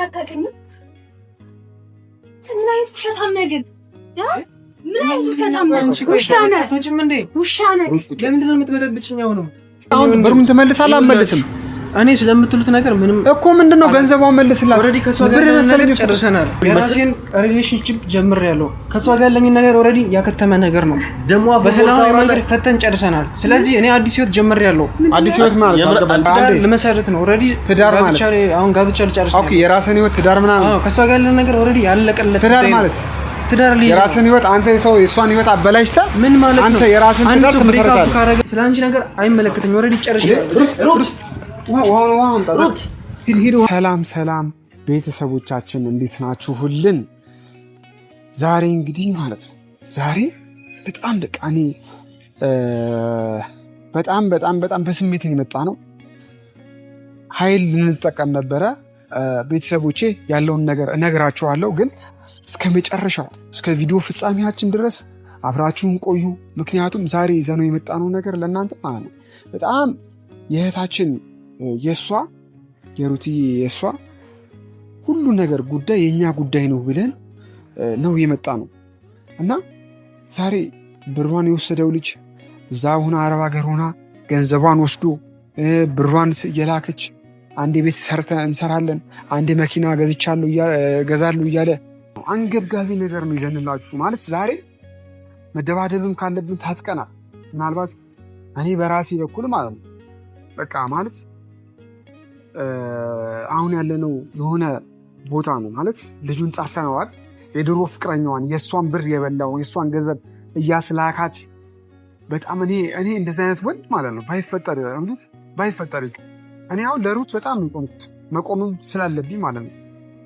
አታውቅኝም? ምን አይነት ውሸታም ነህ ግን? ምን አይነት ውሸታም ነህ? ውሻ ነህ። ለምንድን ነው የምትበጠብጭኝ? አሁን ብሩን ትመልሳለህ? አልመልስም እኔ ስለምትሉት ነገር ምንም እኮ ምንድነው ገንዘቧን መልስላት። ኦሬዲ ከሷ ጋር ነገር ጨርሰናል። የራሴን ሪሌሽንሺፕ ጀምሬያለሁ። ከሷ ጋር ያለኝ ነገር ኦሬዲ ያከተመ ነገር ነው። በሰላማዊ መንገድ ፈተን ጨርሰናል። ስለዚህ እኔ አዲስ ህይወት ጀምሬያለሁ። አዲስ ህይወት ማለት ትዳር ልመሰርት ነው። ኦሬዲ ትዳር ማለት አሁን ጋብቻ ልጨርስ ነው። ኦኬ የራስን ህይወት ትዳር ምናምን ከሷ ጋር ያለኝ ነገር ኦሬዲ ያለቀለት ትዳር ማለት ትዳር ልጅ የራስን ህይወት አንተ ሰው የሷን ህይወት አበላሽታ ምን ማለት ነው? አንተ የራስን ትዳር ትመሰርታለህ። ስለአንቺ ነገር አይመለከተኝ። ኦሬዲ ጨርሻለሁ። ሰላም ቤተሰቦቻችን እንዴት ናችሁልን? ዛሬ እንግዲህ ማለት ነው ዛሬ በጣም በቃ እኔ በጣም በስሜትን የመጣ ነው። ኃይል ልንጠቀም ነበረ። ቤተሰቦቼ ያለውን ነገር እነግራችኋለሁ፣ ግን እስከ መጨረሻው እስከ ቪዲዮ ፍጻሜያችን ድረስ አብራችሁን ቆዩ። ምክንያቱም ዛሬ ይዘነው የመጣነው ነገር ለእናንተ ማለት ነው በጣም የእህታችን የሷ የሩትዬ የሷ ሁሉ ነገር ጉዳይ የኛ ጉዳይ ነው ብለን ነው የመጣ ነው እና ዛሬ ብሯን የወሰደው ልጅ እዛ ሆና አረብ ሀገር ሆና ገንዘቧን ወስዶ ብሯን እየላከች አንዴ ቤት እንሰራለን፣ አንዴ መኪና ገዛለሁ እያለ አንገብጋቢ ነገር ነው ይዘንላችሁ። ማለት ዛሬ መደባደብም ካለብን ታጥቀናል። ምናልባት እኔ በራሴ በኩል ማለት ነው በቃ ማለት አሁን ያለነው የሆነ ቦታ ነው ማለት ልጁን ጠርተነዋል። የድሮ ፍቅረኛዋን የእሷን ብር የበላው የእሷን ገንዘብ እያስላካት በጣም እኔ እንደዚህ አይነት ወንድ ማለት ነው ባይፈጠር እኔ አሁን ለሩት በጣም የቆምኩት መቆምም ስላለብኝ ማለት ነው።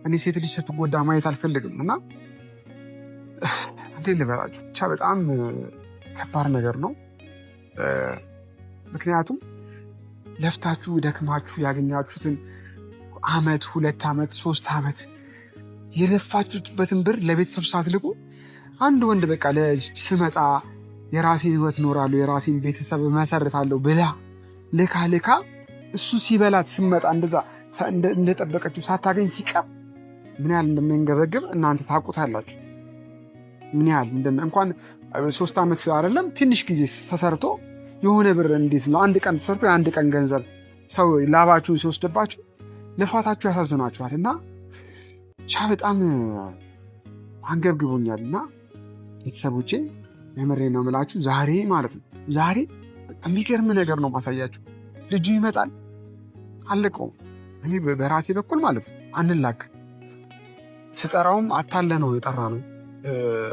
እኔ ሴት ልጅ ስትጎዳ ማየት አልፈልግም እና እንዴት ልበላችሁ ብቻ በጣም ከባድ ነገር ነው። ምክንያቱም ለፍታችሁ ደክማችሁ ያገኛችሁትን አመት 2 ዓመት 3 ዓመት የለፋችሁበትን ብር ለቤተሰብ ሳትልቁ አንድ ወንድ በቃ ስመጣ የራሴን ህይወት እኖራለሁ የራሴን ቤተሰብ መሰርታለሁ ብላ ልካ እሱ ሲበላት ስመጣ እንደዛ እንደጠበቀችው ሳታገኝ ሲቀር ምን ያህል እንደሚንገበግብ እናንተ ታውቁታላችሁ። ምን ያህል እንኳን 3 ዓመት አይደለም ትንሽ ጊዜ ተሰርቶ የሆነ ብር እንዴት ነው አንድ ቀን ተሰርቶ የአንድ ቀን ገንዘብ ሰው ላባችሁን ሲወስድባችሁ ልፋታችሁ ያሳዝናችኋል። እና በጣም አንገብግቦኛል እና ቤተሰቦቼ የምሬ ነው የምላችሁ ዛሬ ማለት ነው ዛሬ የሚገርም ነገር ነው ማሳያችሁ። ልጁ ይመጣል አለቀውም። እኔ በራሴ በኩል ማለት ነው አንላክ ስጠራውም አታለ ነው የጠራ ነው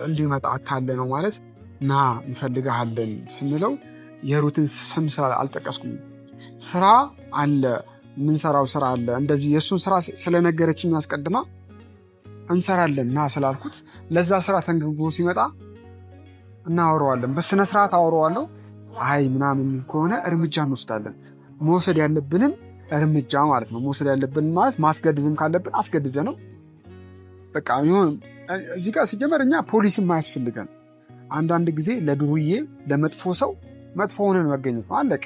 እንዲመጣ አታለ ነው ማለት ና እንፈልግሃለን ስንለው የሩትን ስም አልጠቀስኩም። ስራ አለ ምንሰራው ስራ አለ እንደዚህ የእሱን ስራ ስለነገረችኝ አስቀድማ እንሰራለን ና ስላልኩት ለዛ ስራ ተንግቦ ሲመጣ እናወራዋለን። በስነ ስርዓት አወራዋለሁ። አይ ምናምን ከሆነ እርምጃ እንወስዳለን። መውሰድ ያለብንን እርምጃ ማለት ነው። መውሰድ ያለብን ማለት ማስገድድም ካለብን አስገድደ ነው በቃ ይሁን። እዚህ ጋር ሲጀመር እኛ ፖሊስም አያስፈልገን። አንዳንድ ጊዜ ለዱርዬ ለመጥፎ ሰው መጥፎ ሆነን መገኘት ነው። አለቅ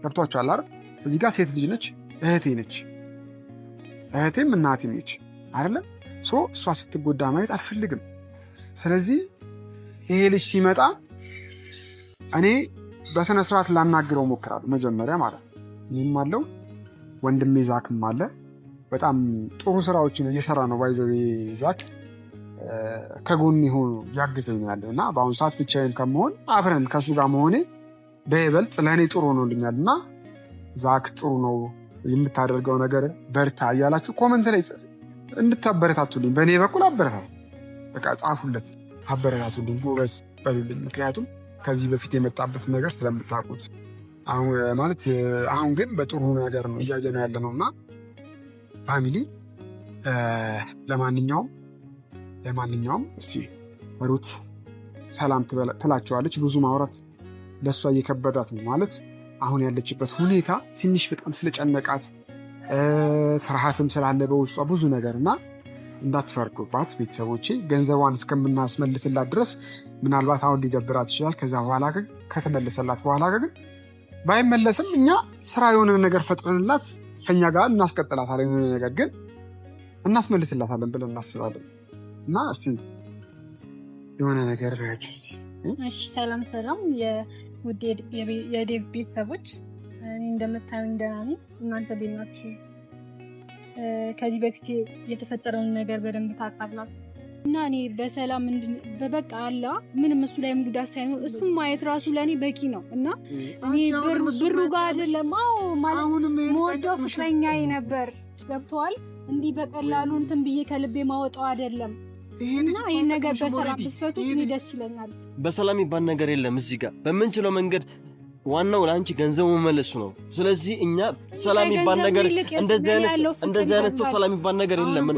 ገብቷችኋል አይደል? እዚህ ጋር ሴት ልጅ ነች፣ እህቴ ነች፣ እህቴም እናቴም ነች አይደለም? እሷ ስትጎዳ ማየት አልፈልግም። ስለዚህ ይሄ ልጅ ሲመጣ እኔ በስነ ስርዓት ላናግረው ሞክራለሁ መጀመሪያ ማለት ነው። እኔም አለው ወንድሜ ዛክም አለ። በጣም ጥሩ ስራዎችን እየሰራ ነው። ባይዘው ዛክ ከጎን ሆኖ ያግዘኝ ያለው እና በአሁኑ ሰዓት ብቻዬን ከመሆን አብረን ከሱ ጋር መሆኔ በይበልጥ ለእኔ ጥሩ ሆኖልኛል። እና ዛክ ጥሩ ነው የምታደርገው ነገር በርታ እያላችሁ ኮመንት ላይ እንድታበረታቱልኝ በእኔ በኩል አበረታቱ። በቃ ጻፉለት፣ አበረታቱልኝ፣ ጎበዝ በሉልኝ። ምክንያቱም ከዚህ በፊት የመጣበት ነገር ስለምታውቁት አሁን ግን በጥሩ ነገር ነው እያየነው ያለ ነው እና ፋሚሊ ለማንኛውም እስቲ ሩት ሰላም ትላቸዋለች። ብዙ ማውራት ለእሷ እየከበዳት ነው ማለት አሁን ያለችበት ሁኔታ ትንሽ በጣም ስለጨነቃት ፍርሃትም ስላለ በውስጧ ብዙ ነገር እና እንዳትፈርዱባት ቤተሰቦቼ። ገንዘቧን እስከምናስመልስላት ድረስ ምናልባት አሁን ሊደብራት ይችላል። ከዛ በኋላ ግን ከተመለሰላት በኋላ ግን ባይመለስም እኛ ስራ የሆነ ነገር ፈጥረንላት ከኛ ጋር እናስቀጥላታለን። የሆነ ነገር ግን እናስመልስላታለን ብለን እናስባለን። እና እስቲ የሆነ ነገር ባያችሁ እስቲ። እሺ ሰላም የውድ የዴቭ ቤተሰቦች፣ እኔ እንደምታዩኝ ደህና ነኝ። እናንተ እንዴት ናችሁ? ከዚህ በፊት የተፈጠረውን ነገር በደንብ ታውቃላችሁ እና እኔ በሰላም በበቃ አላ ምንም እሱ ላይም ጉዳት ሳይኖር እሱን ማየት ራሱ ለእኔ በቂ ነው። እና እኔ ብሩ ጋር አይደለም ማለት ሞጆ ፍቅረኛዬ ነበር። ገብተዋል። እንዲህ በቀላሉ እንትን ብዬ ከልቤ ማወጣው አይደለም። እና ይህን ነገር በሰላም ብትፈቱት እኔ ደስ ይለኛል። በሰላም ይባል ነገር የለም እዚህ ጋር በምንችለው መንገድ ዋናው ለአንቺ ገንዘቡ መመለሱ ነው። ስለዚህ እኛ ሰላም ይባል ነገር እንደዚህ አይነት ሰው ሰላም ይባል ነገር የለም።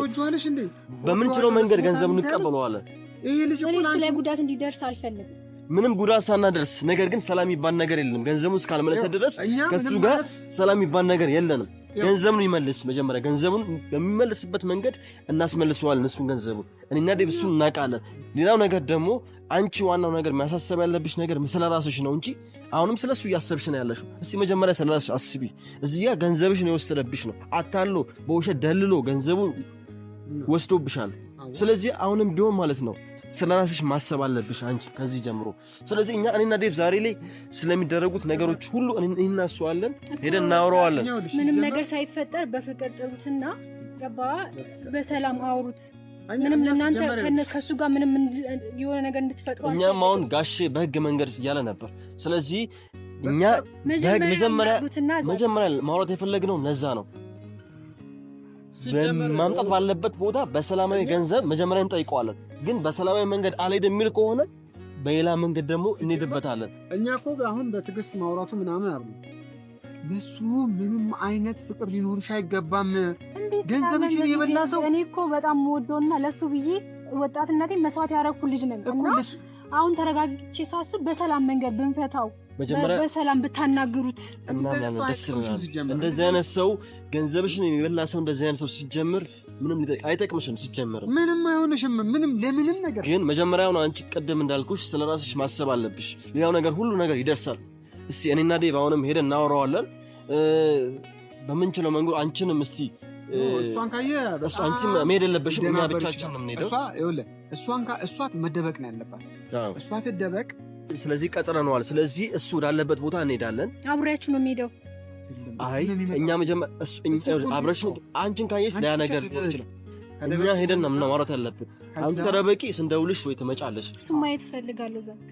በምንችለው መንገድ ገንዘቡን እንቀበለዋለን። ይሄ ልጅ እኮ ላይ ጉዳት እንዲደርስ አልፈልግም። ምንም ጉዳት ሳናደርስ፣ ነገር ግን ሰላም ይባል ነገር የለም። ገንዘቡን እስካልመለሰ ድረስ ከሱ ጋር ሰላም ይባል ነገር የለንም። ገንዘቡን ይመልስ። መጀመሪያ ገንዘቡን በሚመልስበት መንገድ እናስመልሰዋለን። እሱን ገንዘቡን እኔና ዴቭ እሱን እናውቃለን። ሌላው ነገር ደግሞ አንቺ ዋናው ነገር ማሳሰብ ያለብሽ ነገር ስለራስሽ ነው እንጂ አሁንም ስለሱ እያሰብሽ ነው ያለሽው። እስቲ መጀመሪያ ስለራስሽ አስቢ። እዚህ ጋር ገንዘብሽን የወሰደብሽ ነው። አታሎ በውሸት ደልሎ ገንዘቡን ወስዶብሻል። ስለዚህ አሁንም ቢሆን ማለት ነው ስለራስሽ ማሰብ አለብሽ አንቺ ከዚህ ጀምሮ። ስለዚህ እኔና ዴቭ ዛሬ ላይ ስለሚደረጉት ነገሮች ሁሉ እናስዋለን፣ ሄደን እናወራዋለን። ምንም ነገር ሳይፈጠር በፍቅር ጥሩትና ገባ በሰላም አውሩት። ምንም ለእናንተ ከሱ ጋር ምንም የሆነ ነገር እንድትፈጥሩ እኛም አሁን ጋሼ በህግ መንገድ እያለ ነበር። ስለዚህ እኛ መጀመሪያ ማውራት የፈለግነው ነዛ ነው። ማምጣት ባለበት ቦታ በሰላማዊ ገንዘብ መጀመሪያ እንጠይቀዋለን። ግን በሰላማዊ መንገድ አልሄድም የሚል ከሆነ በሌላ መንገድ ደግሞ እንሄድበታለን። እኛ እኮ አሁን በትዕግስት ማውራቱ ምናምን አይደለም። ለሱ ምንም አይነት ፍቅር ሊኖርሽ አይገባም። ገንዘብሽን የበላ ሰው እኔ እኮ በጣም ወዶና ለሱ ብዬ ወጣትነቴን መስዋዕት ያደረኩ ልጅ ነኝ እና አሁን ተረጋግቼ ሳስብ በሰላም መንገድ ብንፈታው በሰላም ብታናግሩት ደስ ይላል። እንደዚህ አይነት ሰው ገንዘብሽን የበላ ሰው እንደዚህ አይነት ሰው ሲጀምር ምንም አይጠቅምሽም። ሲጀምር ምንም አይሆንሽም። ምንም ለምንም ነገር ግን መጀመሪያው ነው አንቺ ቀደም እንዳልኩሽ ስለራስሽ ማሰብ አለብሽ። ሌላው ነገር ሁሉ ነገር ይደርሳል። እስቲ እኔና ዴቭ አሁንም ሄደን እናወራዋለን በምንችለው መንገድ። አንቺንም እስቲ እሷን ካየ አንቺ መሄድ የለብሽም። እኛ ብቻችን ነው የምንሄደው። እሷ መደበቅ ነው ያለባት። እሷ ትደበቅ። ስለዚህ ቀጥረነዋል። ስለዚህ እሱ ወዳለበት ቦታ እንሄዳለን። አብሬያችሁ ነው የምሄደው። አይ እኛ መጀመሪያ አብረሽ አንቺን ካየች ያ ነገር ይችላል። እኛ ሄደን ነው ማውራት ያለብን። አንቺ ተረበቂ፣ ስንደውልሽ ወይ ትመጫለሽ። እሱ ማየት ፈልጋለሁ። ዘንድ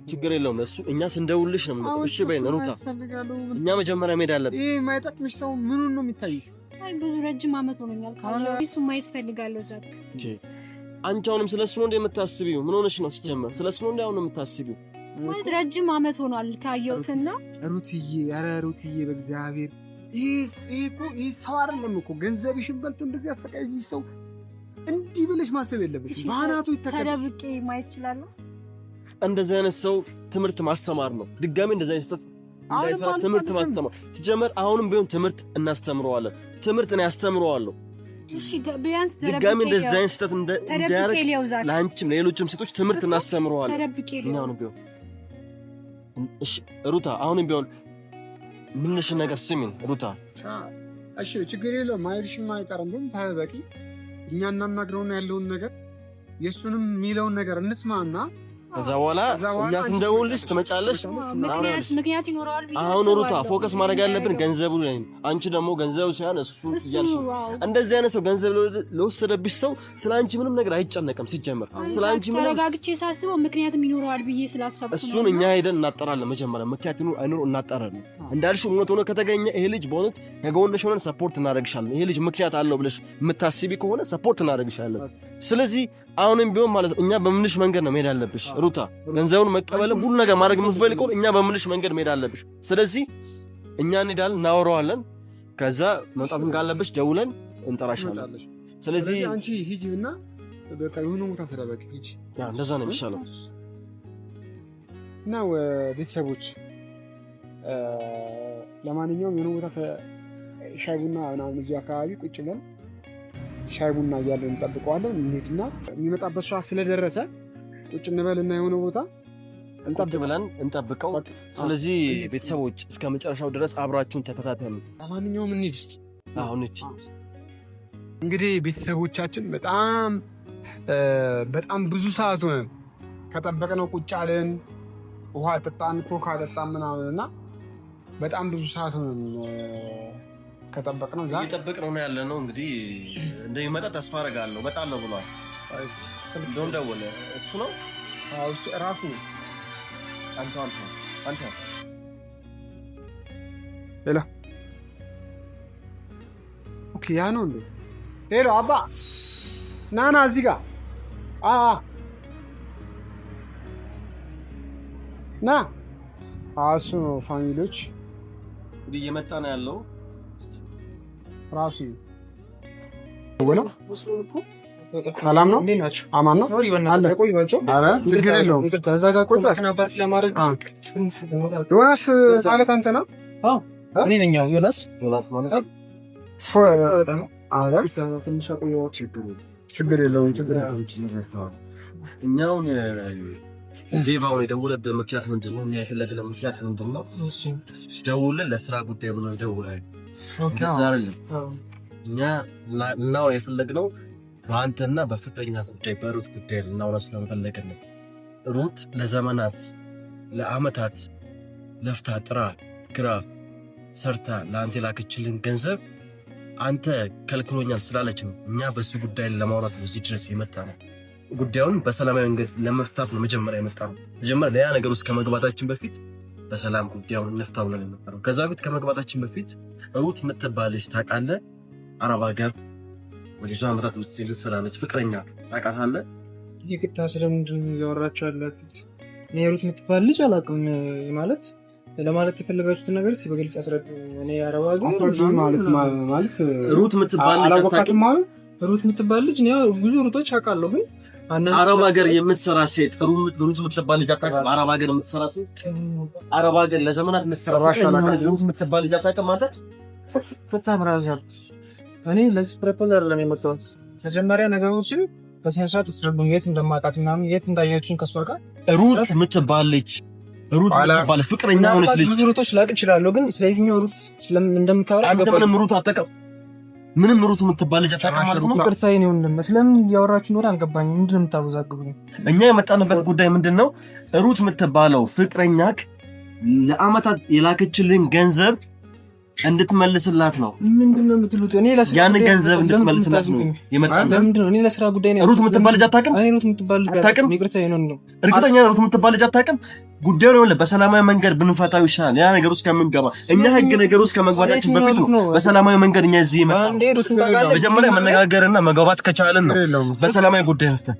ችግር የለውም። እሱ እኛ ስንደውልሽ ነው የምንመጣው። እሺ በይን ሩታ፣ እኛ መጀመሪያ መሄድ አለብን። ይሄ የማይጠቅምሽ ሰው ምኑን ነው የሚታይሽ? አይ ብዙ ረጅም ዓመት ሆኖኛል ካለ እሱ ማየት ፈልጋለሁ። ዘንድ አንቺ አሁንም ስለሱ ነው እንደምታስቢው? ምን ሆነሽ ነው? ሲጀመር ስለሱ ነው እንደው ነው የምታስቢው? ማለት ረጅም ዓመት ሆኗል ካየሁትና ሩትዬ፣ ኧረ ሩትዬ በእግዚአብሔር ይሄ ሰው አይደለም እኮ ገንዘብሽን በልቶ እንደዚህ ያሰቃይሽ ሰው እንዲህ ብለሽ ማሰብ የለብሽም። ባናቱ ተደብቄ ማየት እችላለሁ። እንደዚህ አይነት ሰው ትምህርት ማስተማር ነው። ድጋሚ እንደዚህ አይነት ትምህርት ማስተማር ሲጀመር አሁንም ቢሆን ትምህርት እናስተምረዋለን። ትምህርት ነው ያስተምረዋለሁ። እሺ ቢያንስ ድጋሚ እንደዚህ አይነት ስህተት እንዳያደርግ ለአንቺም ለሌሎችም ሴቶች ትምህርት እናስተምረዋለን። አሁንም ቢሆን እሺ ሩታ፣ አሁንም ቢሆን ምንሽ ነገር ስሚን ሩታ። እሺ ችግር የለውም። ማየትሽማ አይቀርም። ግን ታበቂ እኛ እናናግረውና ያለውን ነገር የሱንም የሚለውን ነገር እንስማና ከዛ በኋላ እኛ እንደውልሽ ትመጫለሽ። ምክንያት ይኖረዋል። አሁን ሩታ ፎከስ ማድረግ ያለብን ገንዘቡ ላይ ነው። አንቺ ደግሞ ገንዘቡ ሲያን እሱ እያልሽ እንደዚህ አይነት ሰው ገንዘብ ለወሰደብሽ ሰው ስላንቺ ምንም ነገር አይጨነቅም። ሲጀመር ስላንቺ ምንም ተረጋግቼ ሳስበው ምክንያትም ይኖረዋል ብዬ ስላሰብኩ እሱን እኛ ሄደን እናጠራለን። መጀመሪያ ምክንያት አይኖር እናጠራለን። እንዳልሽ እውነት ሆኖ ከተገኘ ይሄ ልጅ በእውነት ከጎንሽ ሆነን ሰፖርት እናደርግሻለን። ይሄ ልጅ ምክንያት አለው ብለሽ የምታስቢ ከሆነ ሰፖርት እናደርግሻለን። ስለዚህ አሁንም ቢሆን ማለት እኛ በምንሽ መንገድ ነው መሄድ ያለብሽ ሩታ። ገንዘቡን መቀበልም ሁሉ ነገር ማድረግ የምትፈልገው እኛ በምንሽ መንገድ መሄድ አለብሽ። ስለዚህ እኛ እንሄዳለን፣ እናወራዋለን። ከዛ መምጣትም ካለብሽ ደውለን እንጠራሻለን። ስለዚህ አንቺ ሂጂና በቃ የሆነ ቦታ ተደበቂ ሂጂ። እንደዛ ነው የሚሻለው። እና ቤተሰቦች ለማንኛውም የሆነ ቦታ ሻይ ቡና ምናምን እዚሁ አካባቢ ቁጭ ብለን ሻይ ቡና እያለን እንጠብቀዋለን። እንሂድና የሚመጣበት ሰዓት ስለደረሰ ቁጭ እንበልና የሆነ ቦታ ቁጭ ብለን እንጠብቀው። ስለዚህ ቤተሰቦች እስከ መጨረሻው ድረስ አብራችሁን ተከታተሉ። ለማንኛውም እንሂድ እስቲ። አሁን እንግዲህ ቤተሰቦቻችን በጣም ብዙ ሰዓት ሆነን ከጠበቅነው ቁጭ አለን። ውሃ ጠጣን፣ ኮካ ጠጣን ምናምን እና በጣም ብዙ ሰዓት ሆነን ከጠበቅነው እየጠበቅነው ነው ያለ ነው። እንግዲህ እንደሚመጣ ተስፋ አደርጋለሁ። እመጣለሁ ብሏል። እንደውም ደወለ። እሱ ነው ራሱ አንሳ ሌላ ኦኬ፣ ያ ነው እንዴ? ሄሎ አባ ናና እዚህ ጋር ና። እሱ ነው ፋሚሊዎች እንግዲህ እየመጣ ነው ያለው ራሱ ሰላም ነው። አማን ነው አለ። ኧረ ችግር የለውም። ዮናስ ማለት አንተ ነው? እኔ ነኝ ዮናስ። ችግር የለውም። እኛውን ዴቫውን የደወለብህ ምክንያት ምንድን ነው? የፈለግነው ምክንያት ምንድን ነው? ሲደውልልህ ለስራ ጉዳይ ብሎ ይደውላል። እኛ ልናወራ የፈለግነው በአንተና በፍቅረኛ ጉዳይ በሩት ጉዳይ ልናወራ ስለፈለግን ነው። ሩት ለዘመናት ለአመታት ለፍታ ጥራ ግራ ሰርታ ለአንተ የላከችልን ገንዘብ አንተ ከልክሎኛል ስላለች ነው እኛ በሱ ጉዳይ ለማውራት ነው እዚህ ድረስ የመጣ ነው። ጉዳዩን በሰላማዊ መንገድ ለመፍታት ነው መጀመሪያ የመጣ ነው። መጀመሪያ ሌላ ነገር ውስጥ ከመግባታችን በፊት በሰላም ጉዳዩን እንፍታው ብለን የመጣ ነው። ከዛ በፊት ከመግባታችን በፊት ሩት የምትባልሽ ታውቃለህ? አረብ ሀገር ወደ ብዙ ዓመታት ምስል ስላለች ፍቅረኛ ታውቃታለህ? ይቅርታ፣ ስለምንድን ነው እያወራችሁ ያላችሁት? እኔ ሩት የምትባል ልጅ አላውቅም። ማለት ለማለት የፈለጋችሁትን ነገር እስኪ በግልጽ አስረዱ። እኔ አረብ ሀገር ማለት ሩት የምትባል ልጅ አታውቅም? ሩት የምትባል ልጅ ነው ብዙ ሩቶች አውቃለሁ፣ ግን አረብ ሀገር የምትሰራ ሴት ሩት የምትባል ልጅ አታውቅም? አረብ ሀገር የምትሰራ ሴት አረብ ሀገር ለዘመናት የምትሰራ ሩት የምትባል ልጅ አታውቅም? ማለት በጣም ራዛል። እኔ ለዚህ ፕሮፖዛል ለኔ መጣሁት። መጀመሪያ ነገሮችን በሰንሳት አስረዱኝ። የት እንደማውቃት ምናምን የት እንዳያችሁኝ ከሷ ጋር ሩት የምትባል ልጅ ሩት የምትባል ፍቅረኛ ሆነች ልጅ ብዙ ሩቶች ላቅ ይችላል፣ ግን ስለዚህኛው ሩት እንደምታወራ አንተ ምንም ሩት አታውቅም። ምንም ሩት የምትባል ልጅ አታውቅም ማለት ነው። ቅርታዬ ነው እንደም ስለምን እያወራችሁ ነው አልገባኝም። ምንድን ነው የምታወዛግቡኝ? እኛ የመጣንበት ጉዳይ ምንድነው? ሩት የምትባለው ፍቅረኛክ ለአመታት የላከችልን ገንዘብ እንድትመልስላት ነው። ምንድነው የምትሉት? እኔ ለስራ ያን ገንዘብ እንድትመልስላት ነው የመጣን። ለምንድን ነው? እኔ ለስራ ጉዳይ ነው። ሩት የምትባል ልጅ አታውቅም? እኔ ሩት የምትባል ልጅ አታውቅም? ይቅርታዬ ነው እንደም እርግጠኛ ሩት የምትባል ልጅ አታውቅም? ጉዳዩ ነው በሰላማዊ መንገድ ብንፈታው ይሻላል። ያ ነገር ውስጥ ከምንገባ እኛ ህግ ነገር ውስጥ ከመግባታችን በፊት ነው በሰላማዊ መንገድ እኛ እዚህ ይመጣል። መጀመሪያ መነጋገርና መግባባት ከቻለን ነው በሰላማዊ ጉዳይ ነው።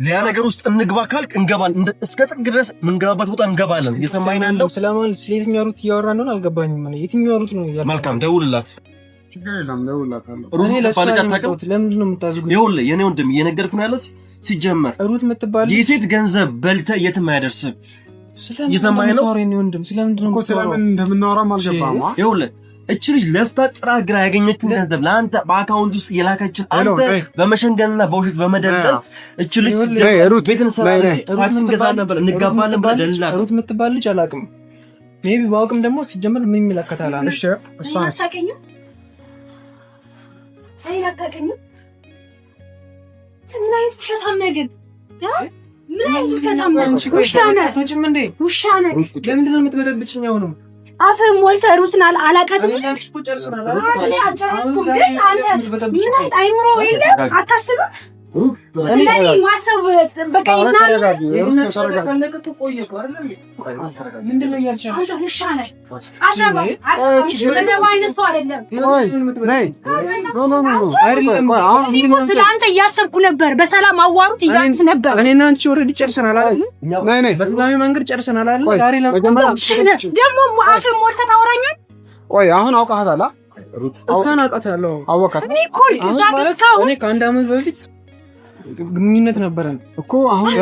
ሌላ ነገር ውስጥ እንግባ ካልክ እንገባለን። እስከ ጥግ ድረስ ምንገባበት ቦታ እንገባለን። የሰማይና እንደው ስለማን ስለየትኛው ሩት እያወራን ነው አልገባኝም። ማለት የትኛው ሩት ነው ያለው? መልካም ደውልላት። ችግር የለም ደውልላታለሁ። ሩት የምትባል ልጅ አታውቅም? ለምንድን ነው የምታዝጉኝ? ይኸውልህ የኔ ወንድም እየነገርኩህ ነው ያሉት። ሲጀመር ሩት የምትባል የሴት ገንዘብ በልተህ የትም አያደርስም። የሰማይ ነው ወንድም። ስለምንድን ነው ስለምን እንደምናወራም አልገባም። ይኸውልህ እቺ ልጅ ለፍታ ጥራ ግራ ያገኘችን ገንዘብ ለአንተ በአካውንት ውስጥ የላከችን አንተ በመሸንገልና በውሸት በመደለል እቺ ልጅ ቤትን ሰራለ ታክሲ እንገዛለን ብለን እንጋባለን ብለን ደልላት። ሩት የምትባል ልጅ አላውቅም። ሜቢ ባውቅም ደግሞ ሲጀመር ምን ይመለከታል? እሺ እሷ አታውቅኝም። አይ አታውቅኝም። ምን አይነት ሸታም ነገር ምን አይነት ሸታም ነገር ውሻ ነህ እንዴ? ውሻ ነህ። ለምንድን ነው የምትበጠብጭኝ? አሁን አፍህን ሞልተህ ሩትን አላውቃትም። እኔ አልጨረስኩም፣ ግን አንተ ምን አይነት አይምሮ የለም? አታስብም? ስለኔ ማሰብ በቃ ይናል። ምንድነው እያልቻለሁ? አንተ ውሻ ነህ። አትረባ አይነት ሰው አይደለም። ስለ አንተ እያሰብኩ ነበር። በሰላም አዋሩት እያሉት ነበር። እኔና አንቺ ኦልሬዲ ጨርሰናል አይደል? በሰላማዊ መንገድ ጨርሰናል አይደል? ዛሬ ደግሞ አፍህን ሞልተህ ታወራኛለህ። ቆይ አሁን አውቃታለህ? አውቃታለሁ። አወቃት እኔ እኮ እዛ እስካሁን እኔ ከአንድ ዓመት በፊት ግንኙነት ነበረን እኮ አሁን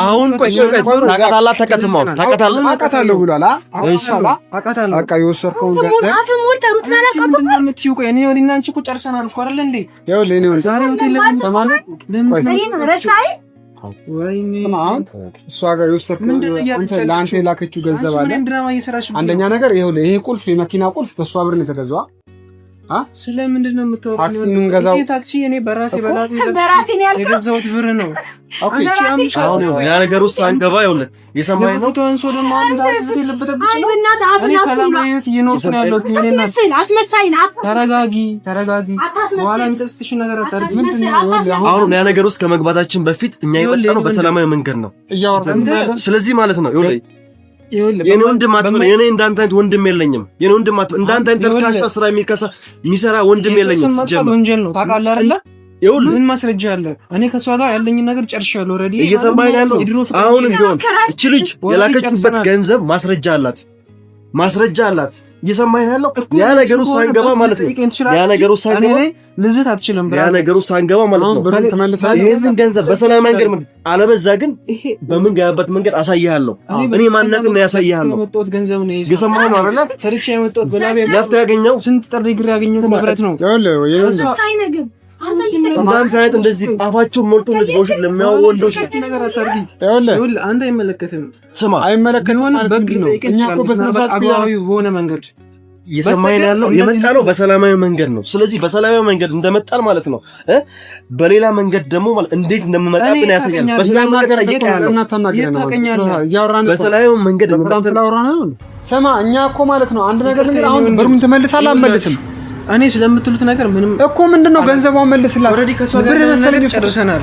አሁን ቆይ ታውቃታለህ? አውቃታለሁ ብሏል። እሺ አውቃታለሁ። በቃ የወሰድከውን ገንዘብ አፍህን ሞልተህ ሩትን አላውቃትም የምትይው ቆይ እኔ ወዲና አንቺ እኮ ጨርሰናል እኮ አይደል እንዴ? ይኸውልህ እኔ ዛሬ ሆቴል ለምን ሰማለህ? እኔን ረሳኸኝ? ወይኔ እሷ ጋር የወሰድከው ለአንተ የላከችው ገንዘብ አለ። አንደኛ ነገር ይኸውልህ ይሄ ቁልፍ የመኪና ቁልፍ በእሷ ብር ነው የተገዛው። ስለምንድን ነው የምታወራው? ታክሲ እንገዛው ታክሲ እኔ በራሴ በራሴ ነው ያልከው የገዛሁት ብር ነው። ኦኬ አሁን ያ ነገር ውስጥ አንገባ ይሁን የሰማይ ነው ፎቶን ሰው ደግሞ አንተ ልብጠብጭ አይ በእናትህ አፍናቱ አስመሳይ ነህ። ተረጋጊ በኋላ የምትስጥሽ ነገር አታርጊ። አሁን ያ ነገር ውስጥ ከመግባታችን በፊት እኛ የወጣነው በሰላማዊ መንገድ ነው እያወራን። ስለዚህ ማለት ነው የኔ ወንድም አትበል። የኔ እንዳንተ አይነት ወንድም የለኝም። የኔ ወንድም አትበል። እንዳንተ አይነት ተልካሻ ስራ የሚሰራ ወንድም የለኝም። ሲጀምር ወንጀል ነው ታውቃለህ አይደለ? ምን ማስረጃ አለ? እኔ ከሷ ጋር ያለኝን ነገር ጨርሻለሁ። ኦልሬዲ እየሰማኸኝ ያለው አሁንም ቢሆን እቺ ልጅ የላከችበት ገንዘብ ማስረጃ አላት። እየሰማኸኝ ያለው ያ ነገር ውስጥ ሳንገባ ማለት ነው። ያ ነገር ውስጥ ሳንገባ ልዝት አትችልም። ያ ነገር ውስጥ ሳንገባ ማለት ነው። ይሄን ገንዘብ በሰላም መንገድ አለበዛ ግን በምን ገባበት መንገድ አሳይሃለሁ። እኔ ማንነትን ነው ያሳይሃለሁ። የመጣሁት ገንዘብ ነው። እየሰማኸኝ ነው አይደል? ሰርቼ የመጣሁት በላቤ ለፍታ ያገኘው ስንት ጥሪ ግራ ያገኘው ንብረት ነው። እንዳንተ አይነት እንደዚህ ጣፋቸው ሞልቶ እንደዚህ በውሸት ለሚያወሩ ወንዶች ነገር አታርጊ። አንተ አይመለከትም። ስማ አይመለከትም ማለት በግ ነው። እኛ እኮ በስነስርዓት አግባቢ በሆነ መንገድ እየሰማኸኝ ያለው የመጣ ነው በሰላማዊ መንገድ ነው። ስለዚህ በሰላማዊ መንገድ እንደመጣል ማለት ነው። በሌላ መንገድ ደግሞ ማለት እንዴት እንደምመጣብን ያሳያል። በሰላማዊ መንገድ ጠይቀኛለሁ። በሰላማዊ መንገድ ስማ እኛ እኮ ማለት ነው አንድ ነገር ልንገርህ። አሁን ብሩን ትመልሳለህ አትመልስም? እኔ ስለምትሉት ነገር ምንም እኮ ምንድነው ገንዘቧን መልስላት። ኦልሬዲ ከሷ ጋር ነገር ጨርሰናል።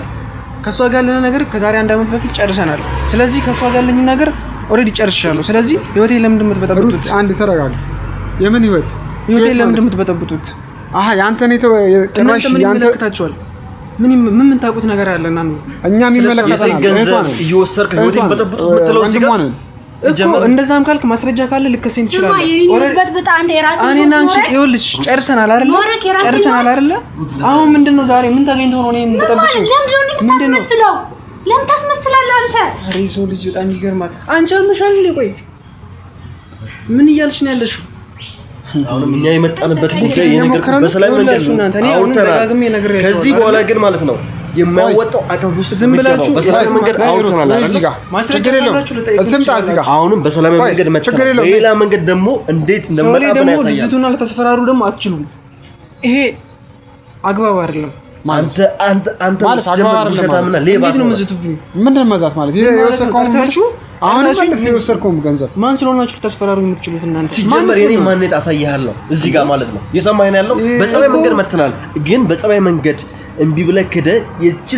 ከሷ ጋር ያለን ነገር ከዛሬ 1 ዓመት በፊት ጨርሰናል። ስለዚህ ከሷ ጋር ያለኝ ነገር ኦልሬዲ ጨርሻለሁ። ስለዚህ ህይወቴን ለምንድን ነው የምትበጠብጡት? አንድ ተረጋጋ። የምን ህይወቴን ለምንድን ነው የምትበጠብጡት? ያንተ ነው ጭራሽ ያንተ ተከታችኋል። ምን ታውቁት ነገር አለና ነው እኛ የሚመለከተናል። ገንዘብ እየወሰድክ ህይወቴን በጠብጡት የምትለው እዚህ ጋር እንደዛም ካልክ ማስረጃ ካለ ልከሰኝ ይችላል። እኔና አንቺ ይኸውልሽ ጨርሰናል አይደለ? አሁን ምንድነው ዛሬ ምን ተገኝቶ ነው እኔን ተጠብጭኝ? ምንድነው ለምን ታስመስላለህ አንተ? ሪሶ ልጅ በጣም ይገርማል። አንቺ አምሻል እንዴ? ቆይ ምን እያልሽ ነው ያለሽው? አሁን እኛ የመጣንበት ጉዳይ የነገርኩህ በሰላም መንገድ ነው። ከዚህ በኋላ ግን ማለት ነው የማይወጣው አቀፍ ውስጥ ዝም ብላችሁ በሰላም መንገድ አውርተናል አይደል? እዚህ ጋር ማስረጃ ያላችሁ እትምጣ እዚህ ጋር አሁንም በሰላም መንገድ መጥተናል። ሌላ መንገድ ደግሞ እንዴት እንደመጣብን ያሳያል። ልጅቱና ለተስፈራሩ ደግሞ አትችሉም። ይሄ አግባብ አይደለም። አንተ ማለት አግባብ አይደለም። ሌባ ነው የምትዙብኝ። ምንድነው መዛት ማለት? ይሄ የወሰድከው አሁን ማለት ነው የወሰድከው ገንዘብ ማን ስለሆናችሁ ተስፈራሩ የምትችሉት እናንተ? ሲጀመር የኔ ማንነት አሳይሃለሁ እዚህ ጋር ማለት ነው። የሰማኸኝ ያለው በጸባይ መንገድ መጥተናል። ግን በጸባይ መንገድ እምቢ ብለህ ክደህ የእቺ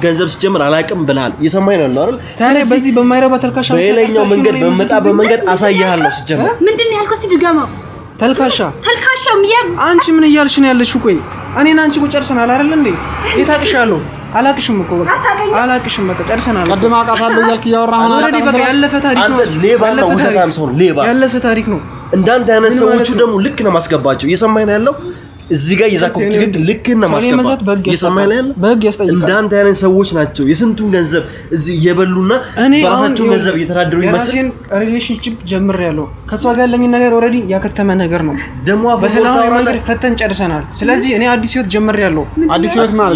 ገንዘብ ሲጀምር አላውቅም ብለሃል። የሰማኸኝ ነው አይደል? ታዲያ በዚህ በማይረባ ተልካሻ በሌላኛው መንገድ በመጣበት መንገድ አሳይሃለሁ። ሲጀምር ምንድነው ያልከው? እስቲ ድገማው። ተልካሻ አንቺ ምን እያልሽ ነው ያለሽው? ቆይ እኔና አንቺ እኮ ጨርሰናል አይደል እንዴ? የታቅሻለሁ አላቅሽም እኮ በቃ አላቅሽም በቃ ጨርሰናል። ቀድማ አውቃታለሁ እያልክ እያወራህ ነው። ኦልሬዲ በቃ ያለፈ ታሪክ ነው። ያለፈ ታሪክ ነው። እንዳንተ አይነት ሰዎቹ ደግሞ ልክ ነው ማስገባቸው። እየሰማኸኝ ነው ያለው እዚህ ጋር የዛከው ትክክል ልክ ነው ማስገባት። እየሰማኸኝ ነው ያለው በህግ ያስጠይቃል። እንዳንተ አይነት ሰዎች ናቸው የስንቱን ገንዘብ እዚህ እየበሉና በራሳቸው ገንዘብ እየተዳደሩ ይመስል ሪሌሽንሺፕ ጀምሬያለሁ። ከሷ ጋር ያለኝ ነገር ኦልሬዲ ያከተመ ነገር ነው። ደግሞ በሰላማዊ መንገድ ፈተን ጨርሰናል። ስለዚህ እኔ አዲስ ህይወት ጀምሬያለሁ። አዲስ ህይወት ማለት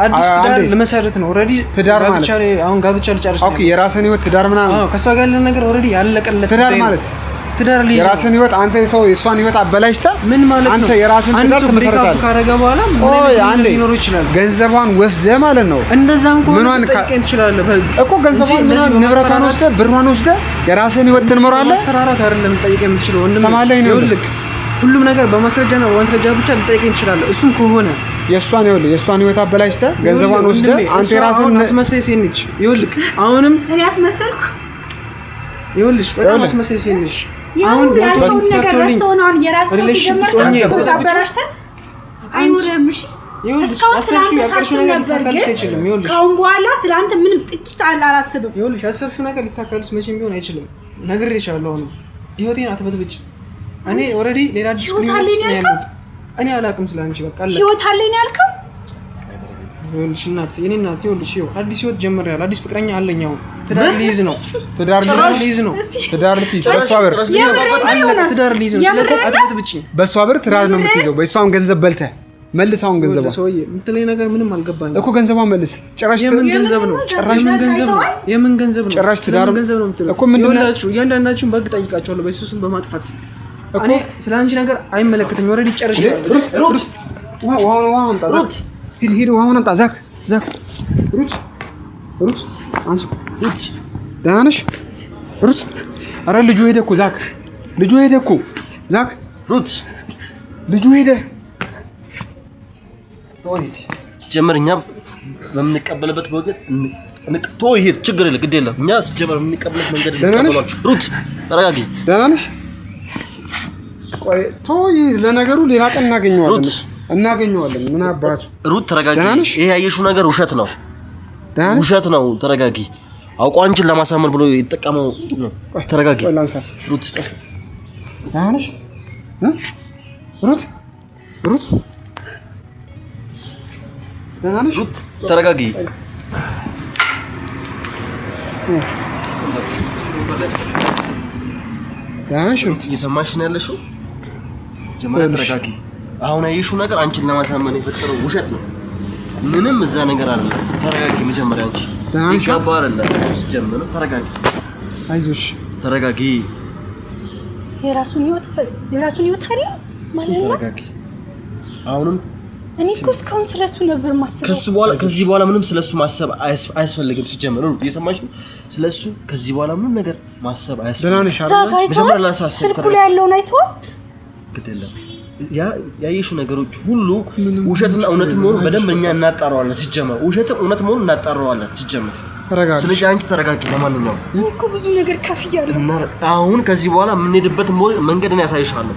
አዲስ ትዳር ልመሰርት ነው። ኦልሬዲ ትዳር ማለት አሁን ጋብቻ ልጨርስ ነው። ኦኬ የራስን ህይወት ትዳር ምናምን ከሷ ጋር ያለኝ ነገር ኦልሬዲ ያለቀለት ትዳር ማለት ትዳር ልጅ የራስን ህይወት አንተ ሰው የሷን ህይወት አበላሽታ ምን ማለት ነው? አንተ የራስን ትዳር ትመሰርታለህ ካረጋ በኋላ ምን ሊኖር ይችላል? ገንዘቧን ወስደህ ማለት ነው። እንደዛም ከሆነ ጠይቀኝ ትችላለህ በህግ እኮ ገንዘቧን ምናምን ንብረቷን ወስደህ ብሯን ወስደህ የራስን ህይወት ትኖራለህ። ማስፈራራት አይደለም ጠይቀኝ የምትችለው ሰማለኝ ነው። ሁሉም ነገር በማስረጃና በማስረጃ ብቻ ልጠይቀኝ ትችላለህ። እሱም ከሆነ የሷን ህይወት አበላሽተህ ገንዘቧን ወስደህ አንተ የራስን አስመሳይ ሴት ነች። ይኸውልህ አሁንም እኔ አስመሰልኩ። ይኸውልሽ በጣም አስመሳይ ሴት ነች። አሁን ያለውን ነገር ረስተውናል። የራስን ተጀመረ ተባበራሽተ አይኖርም። እሺ እስካሁን ስላንተ ያቀርሽው ነገር ሊሳካልሽ አይችልም። ይኸውልሽ ካሁን በኋላ ስላንተ ምንም ጥቂት አላስብም። ይኸውልሽ ያሰብሽው ነገር ሊሳካልሽ መቼም ቢሆን አይችልም። ነግሬሻለሁ። ነው ህይወቴን አትበጥብጭ። እኔ ኦልሬዲ ሌላ አዲስ ግንኙነት ነው ያለሁት። እኔ አላውቅም ስላንቺ በቃ አለ ህይወት አለኝ ያልከው። ይኸውልሽ እናት የኔ እናት ይኸውልሽ አዲስ ህይወት ጀምሬያለሁ። አዲስ ፍቅረኛ አለኝ። አሁን ትዳር ሊይዝ ነው። ትዳር ሊይዝ በሷ ብር ስለዚህ አትበጥብጭ። በሷ ብር ትዳር ነው የምትይዘው። በሷም ገንዘብ በልተህ መልሳውን ገንዘቧ ሰውዬ የምትለኝ ነገር ምንም አልገባኝም እኮ። ገንዘቧን መልስ። ጭራሽ የምን ገንዘብ ነው? ጭራሽ ትዳር ገንዘብ ነው የምትለው እኮ። ምንድነው? እያንዳንዳችሁን በህግ ጠይቃቸዋለሁ በሱስን በማጥፋት እኔ ስለ አንቺ ነገር አይመለከተኝም። ኦልሬዲ ጨርሻለሁ። ሩት ውሃውን አምጣ። ሂድ ውሃውን አምጣ። ዛክ ሩት አንቺ ሩት ደህና ነሽ? ሩት ኧረ ልጁ ሄደ እኮ ዛክ፣ ልጁ ሄደ እኮ ዛክ፣ ሩት ልጁ ሄደ። ተወሂድ ሲጀመር እኛ በምንቀበልበት መንገድ ተወሂድ ችግር የለም ግድ የለም። እኛ ሲጀመር በምንቀበልበት መንገድ እንቀበላችሁ። ሩት ተረጋጊ። ደህና ነሽ? ቆይ ተወሂድ፣ ለነገሩ ሌላ ቀን እናገኘዋለን። ምን አባቱ ሩት ተረጋጊ። ይሄ ያየሽው ነገር ውሸት ነው፣ ውሸት ነው። ተረጋጊ። አውቆ አንቺን ለማሳመን ብሎ ይጠቀመው ነው። ተረጋጊ ሩት። ደህና ነሽ? ሩት ደህና ነሽ? ሩት ተረጋጊ። ደህና ነሽ ሩት? እየሰማሽ ነው ያለሽው? ጀመረ ተረጋጊ። አሁን ያየሽው ነገር አንቺን ለማሳመን የፈጠረው ውሸት ነው። ምንም እዛ ነገር አለ። ተረጋጊ። መጀመሪያ አንቺ ይገባል አይደለም? ሲጀምር ተረጋጊ። አይዞሽ ተረጋጊ። የራሱን ህይወት አለ ማለት ነው። ተረጋጊ። አሁንም እኔ እኮ እስካሁን ስለሱ ነበር ማሰብ። ከዚህ በኋላ ምንም ስለሱ ማሰብ አያስፈልግም። ሲጀምር ነው እየሰማሽ ነው? ስለሱ ከዚህ በኋላ ምንም ነገር ማሰብ አያስፈልግም። መጀመሪያ ላሳስብ። ስልኩ ላይ ያለውን አይተዋል? ግድ የለም። ያየሽው ነገሮች ሁሉ ውሸትና እውነት መሆኑን በደንብ እኛ እናጣራዋለን። ሲጀመር ውሸትም እውነት መሆኑን እናጣራዋለን። ሲጀመር ስለዚህ አንቺ ተረጋጊ። ለማንኛውም እኮ ብዙ ነገር ከፍያለሁ። አሁን ከዚህ በኋላ የምንሄድበት መንገድ እኔ ያሳይሻለሁ።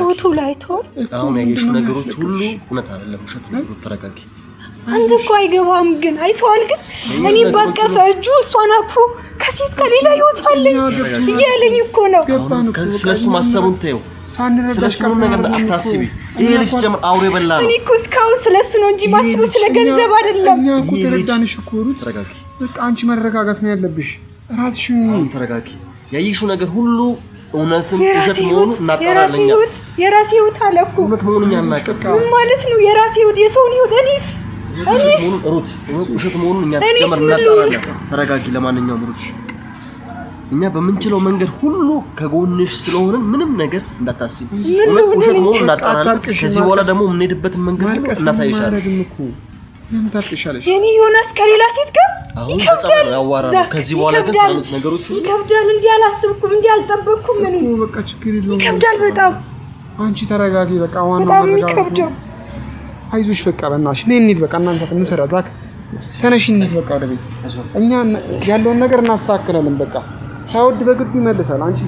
ፎቶ ላይ አይተዋል? አሁን ያየሽው ነገሮች ሁሉ እውነት አይደለም፣ ውሸት ነው። ተረጋጊ። አንተ እኮ አይገባም ግን አይተዋል። ግን እኔ ባቀፈ እጁ እሷን አቅፎ ከሴት ከሌላ ህይወት አለኝ እያለኝ እኮ ነው። ስለሱ ማሰቡን ተይው። ስለሱ ነገር አታስቢ። ይሄ ልጅ ጀምር አውሬ በላ ነው። እኔ እኮ እስካሁን ስለሱ ነው እንጂ ማስበው ስለ ገንዘብ አይደለም። እኛ እኮ ተረዳንሽ እኮ ሩት። ተረጋጊ። በቃ አንቺ መረጋጋት ነው ያለብሽ። ራስሽን ተረጋጊ። ያየሽው ነገር ሁሉ እውነትም ውሸት መሆኑን እናጣራለን። የራሴ ህይወት አለ እኮ እውነት መሆኑን ያናቀቅ ምን ማለት ነው? የራሴ ህይወት የሰውን ህይወት እኔስ ሩት ውሸት መሆኑን እኛ ጀምር እናጣራለን። ተረጋጊ። ለማንኛውም ሩት እኛ በምንችለው መንገድ ሁሉ ከጎንሽ ስለሆነን ምንም ነገር እንዳታስቢ። ውሸት መሆኑን እናጣራለን። ከዚህ በኋላ ደግሞ የምንሄድበትን መንገድ እናሳይሻለን። ምን ታልቅሻለሽ? የኔ ዮናስ ከሌላ ሴት ጋር ይከብዳል። ያዋራው ከዚህ በኋላ ግን ስላሉት ነገሮች ሁሉ ይከብዳል። እንዲህ አላስብኩም፣ እንዲህ አልጠበቅኩም። እኔ በቃ ችግር የለውም። ይከብዳል በጣም። አንቺ ተረጋጊ። በቃ ዋናው መረጋጋት ነው። አይዞሽ በቃ በእናትሽ ነይ እንሂድ። በቃ እናንተ እንሰራ ዛክ ተነሽ እንሂድ። በቃ ወደ ቤት እኛ ያለውን ነገር እናስተካክላለን። በቃ ሳይወድ በግዱ ይመልሳል። አንቺ